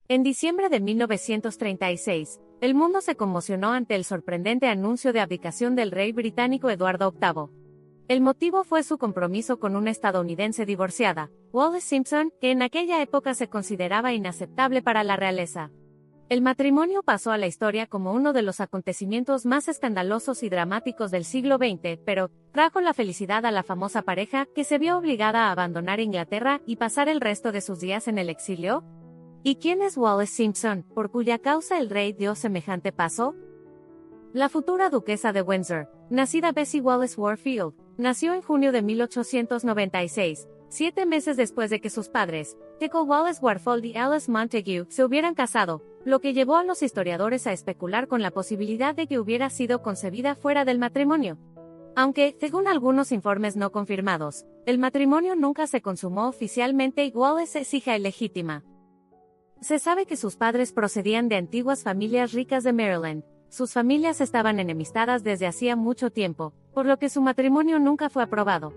En diciembre de 1936, el mundo se conmocionó ante el sorprendente anuncio de abdicación del rey británico Eduardo VIII. El motivo fue su compromiso con una estadounidense divorciada, Wallis Simpson, que en aquella época se consideraba inaceptable para la realeza. El matrimonio pasó a la historia como uno de los acontecimientos más escandalosos y dramáticos del siglo XX, pero trajo la felicidad a la famosa pareja, que se vio obligada a abandonar Inglaterra y pasar el resto de sus días en el exilio. ¿Y quién es Wallis Simpson, por cuya causa el rey dio semejante paso? La futura duquesa de Windsor, nacida Bessie Wallis Warfield, nació en junio de 1896, 7 meses después de que sus padres, Jekyll Wallis Warfold y Alice Montague, se hubieran casado, lo que llevó a los historiadores a especular con la posibilidad de que hubiera sido concebida fuera del matrimonio. Aunque, según algunos informes no confirmados, el matrimonio nunca se consumó oficialmente y Wallis es hija ilegítima. Se sabe que sus padres procedían de antiguas familias ricas de Maryland. Sus familias estaban enemistadas desde hacía mucho tiempo, por lo que su matrimonio nunca fue aprobado.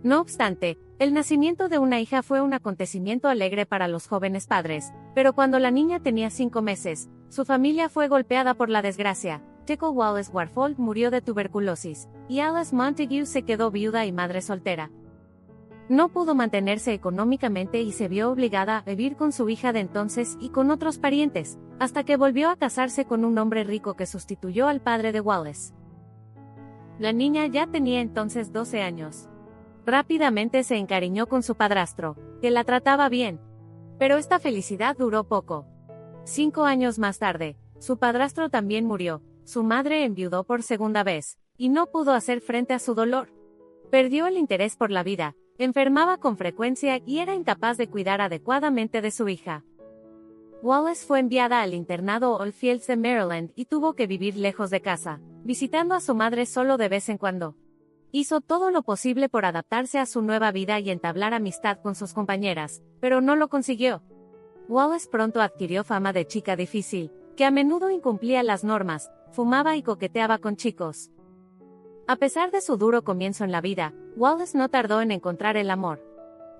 No obstante, el nacimiento de una hija fue un acontecimiento alegre para los jóvenes padres, pero cuando la niña tenía 5 meses, su familia fue golpeada por la desgracia. Jekyll Wallis Warfold murió de tuberculosis, y Alice Montague se quedó viuda y madre soltera. No pudo mantenerse económicamente y se vio obligada a vivir con su hija de entonces y con otros parientes, hasta que volvió a casarse con un hombre rico que sustituyó al padre de Wallis. La niña ya tenía entonces 12 años. Rápidamente se encariñó con su padrastro, que la trataba bien. Pero esta felicidad duró poco. 5 años más tarde, su padrastro también murió, su madre enviudó por segunda vez, y no pudo hacer frente a su dolor. Perdió el interés por la vida, enfermaba con frecuencia y era incapaz de cuidar adecuadamente de su hija. Wallis fue enviada al internado Oldfields de Maryland y tuvo que vivir lejos de casa, visitando a su madre solo de vez en cuando. Hizo todo lo posible por adaptarse a su nueva vida y entablar amistad con sus compañeras, pero no lo consiguió. Wallis pronto adquirió fama de chica difícil, que a menudo incumplía las normas, fumaba y coqueteaba con chicos. A pesar de su duro comienzo en la vida, Wallis no tardó en encontrar el amor.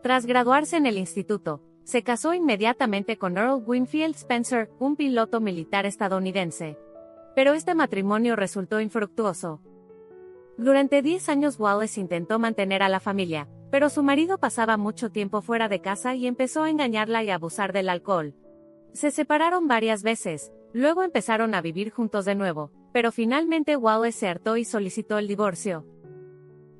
Tras graduarse en el instituto, se casó inmediatamente con Earl Winfield Spencer, un piloto militar estadounidense. Pero este matrimonio resultó infructuoso. Durante 10 años Wallis intentó mantener a la familia, pero su marido pasaba mucho tiempo fuera de casa y empezó a engañarla y a abusar del alcohol. Se separaron varias veces, luego empezaron a vivir juntos de nuevo, pero finalmente Wallis se hartó y solicitó el divorcio.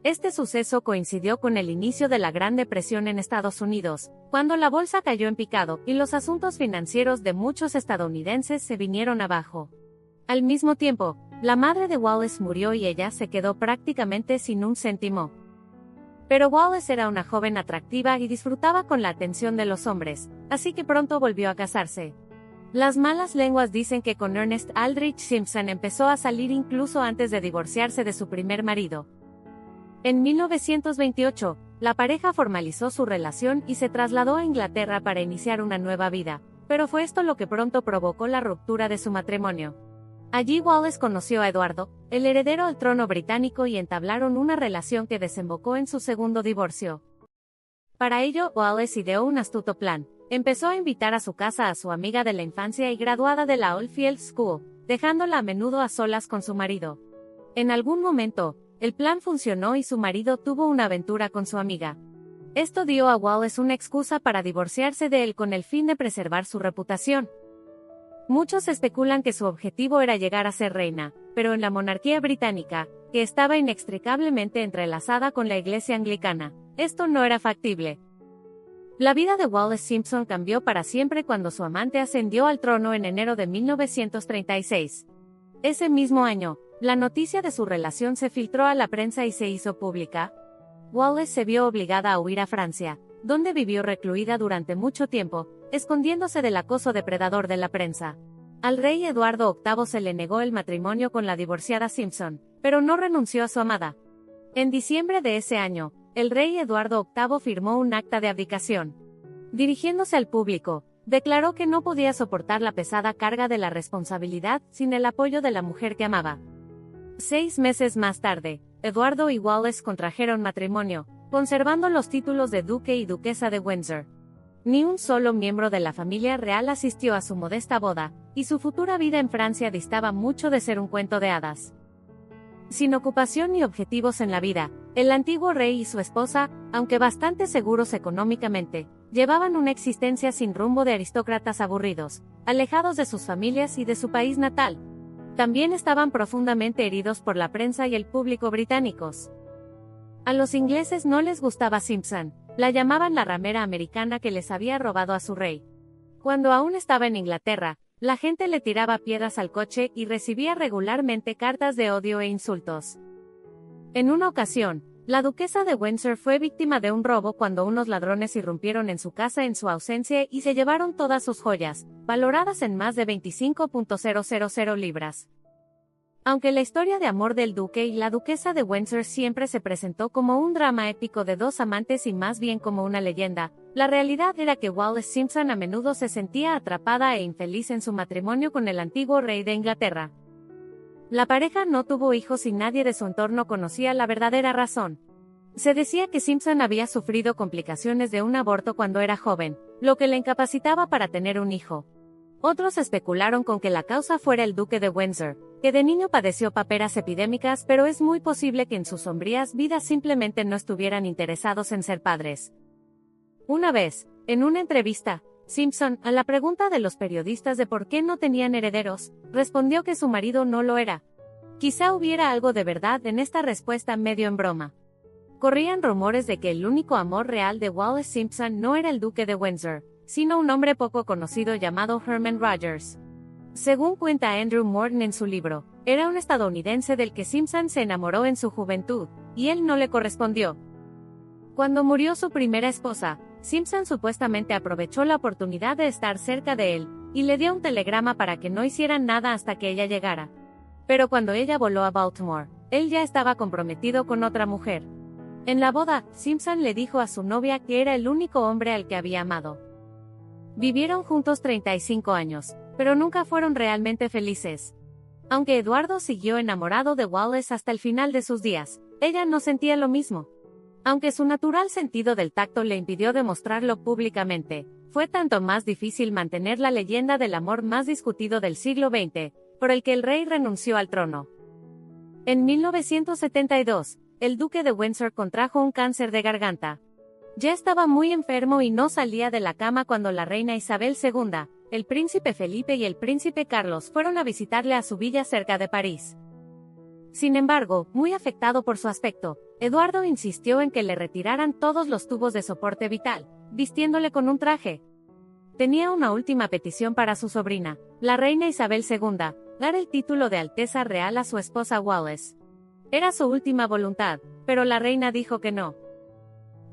Este suceso coincidió con el inicio de la Gran Depresión en Estados Unidos, cuando la bolsa cayó en picado y los asuntos financieros de muchos estadounidenses se vinieron abajo. Al mismo tiempo, la madre de Wallis murió y ella se quedó prácticamente sin un céntimo. Pero Wallis era una joven atractiva y disfrutaba con la atención de los hombres, así que pronto volvió a casarse. Las malas lenguas dicen que con Ernest Aldrich Simpson empezó a salir incluso antes de divorciarse de su primer marido. En 1928, la pareja formalizó su relación y se trasladó a Inglaterra para iniciar una nueva vida, pero fue esto lo que pronto provocó la ruptura de su matrimonio. Allí Wallis conoció a Eduardo, el heredero al trono británico, y entablaron una relación que desembocó en su segundo divorcio. Para ello, Wallis ideó un astuto plan. Empezó a invitar a su casa a su amiga de la infancia y graduada de la Oldfield School, dejándola a menudo a solas con su marido. En algún momento, el plan funcionó y su marido tuvo una aventura con su amiga. Esto dio a Wallis una excusa para divorciarse de él con el fin de preservar su reputación. Muchos especulan que su objetivo era llegar a ser reina, pero en la monarquía británica, que estaba inextricablemente entrelazada con la iglesia anglicana, esto no era factible. La vida de Wallis Simpson cambió para siempre cuando su amante ascendió al trono en enero de 1936. Ese mismo año, la noticia de su relación se filtró a la prensa y se hizo pública. Wallis se vio obligada a huir a Francia, donde vivió recluida durante mucho tiempo, escondiéndose del acoso depredador de la prensa. Al rey Eduardo VIII se le negó el matrimonio con la divorciada Simpson, pero no renunció a su amada. En diciembre de ese año, el rey Eduardo VIII firmó un acta de abdicación. Dirigiéndose al público, declaró que no podía soportar la pesada carga de la responsabilidad sin el apoyo de la mujer que amaba. 6 meses más tarde, Eduardo y Wallis contrajeron matrimonio, conservando los títulos de duque y duquesa de Windsor. Ni un solo miembro de la familia real asistió a su modesta boda, y su futura vida en Francia distaba mucho de ser un cuento de hadas. Sin ocupación ni objetivos en la vida, el antiguo rey y su esposa, aunque bastante seguros económicamente, llevaban una existencia sin rumbo de aristócratas aburridos, alejados de sus familias y de su país natal. También estaban profundamente heridos por la prensa y el público británicos. A los ingleses no les gustaba Simpson, la llamaban la ramera americana que les había robado a su rey. Cuando aún estaba en Inglaterra, la gente le tiraba piedras al coche y recibía regularmente cartas de odio e insultos. En una ocasión, la duquesa de Windsor fue víctima de un robo cuando unos ladrones irrumpieron en su casa en su ausencia y se llevaron todas sus joyas, valoradas en más de 25.000 libras. Aunque la historia de amor del duque y la duquesa de Windsor siempre se presentó como un drama épico de dos amantes y más bien como una leyenda, la realidad era que Wallis Simpson a menudo se sentía atrapada e infeliz en su matrimonio con el antiguo rey de Inglaterra. La pareja no tuvo hijos y nadie de su entorno conocía la verdadera razón. Se decía que Simpson había sufrido complicaciones de un aborto cuando era joven, lo que le incapacitaba para tener un hijo. Otros especularon con que la causa fuera el duque de Windsor, que de niño padeció paperas epidémicas, pero es muy posible que en sus sombrías vidas simplemente no estuvieran interesados en ser padres. Una vez, en una entrevista, Simpson, a la pregunta de los periodistas de por qué no tenían herederos, respondió que su marido no lo era. Quizá hubiera algo de verdad en esta respuesta medio en broma. Corrían rumores de que el único amor real de Wallis Simpson no era el duque de Windsor, sino un hombre poco conocido llamado Herman Rogers. Según cuenta Andrew Morton en su libro, era un estadounidense del que Simpson se enamoró en su juventud, y él no le correspondió. Cuando murió su primera esposa, Simpson supuestamente aprovechó la oportunidad de estar cerca de él, y le dio un telegrama para que no hicieran nada hasta que ella llegara. Pero cuando ella voló a Baltimore, él ya estaba comprometido con otra mujer. En la boda, Simpson le dijo a su novia que era el único hombre al que había amado. Vivieron juntos 35 años, pero nunca fueron realmente felices. Aunque Eduardo siguió enamorado de Wallis hasta el final de sus días, ella no sentía lo mismo. Aunque su natural sentido del tacto le impidió demostrarlo públicamente, fue tanto más difícil mantener la leyenda del amor más discutido del siglo XX, por el que el rey renunció al trono. En 1972, el duque de Windsor contrajo un cáncer de garganta. Ya estaba muy enfermo y no salía de la cama cuando la reina Isabel II, el príncipe Felipe y el príncipe Carlos fueron a visitarle a su villa cerca de París. Sin embargo, muy afectado por su aspecto, Eduardo insistió en que le retiraran todos los tubos de soporte vital, vistiéndole con un traje. Tenía una última petición para su sobrina, la reina Isabel II, dar el título de Alteza Real a su esposa Wallis. Era su última voluntad, pero la reina dijo que no.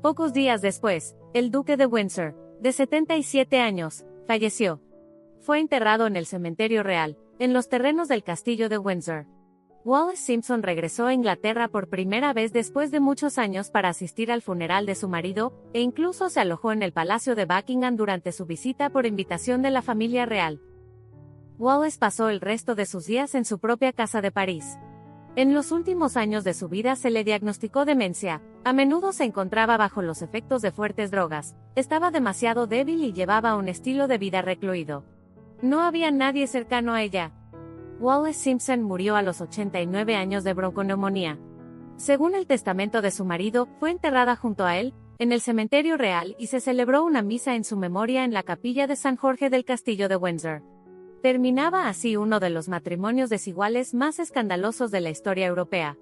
Pocos días después, el duque de Windsor, de 77 años, falleció. Fue enterrado en el cementerio real, en los terrenos del castillo de Windsor. Wallis Simpson regresó a Inglaterra por primera vez después de muchos años para asistir al funeral de su marido, e incluso se alojó en el Palacio de Buckingham durante su visita por invitación de la familia real. Wallis pasó el resto de sus días en su propia casa de París. En los últimos años de su vida se le diagnosticó demencia, a menudo se encontraba bajo los efectos de fuertes drogas, estaba demasiado débil y llevaba un estilo de vida recluido. No había nadie cercano a ella. Wallis Simpson murió a los 89 años de bronconeumonía. Según el testamento de su marido, fue enterrada junto a él, en el cementerio real y se celebró una misa en su memoria en la capilla de San Jorge del Castillo de Windsor. Terminaba así uno de los matrimonios desiguales más escandalosos de la historia europea,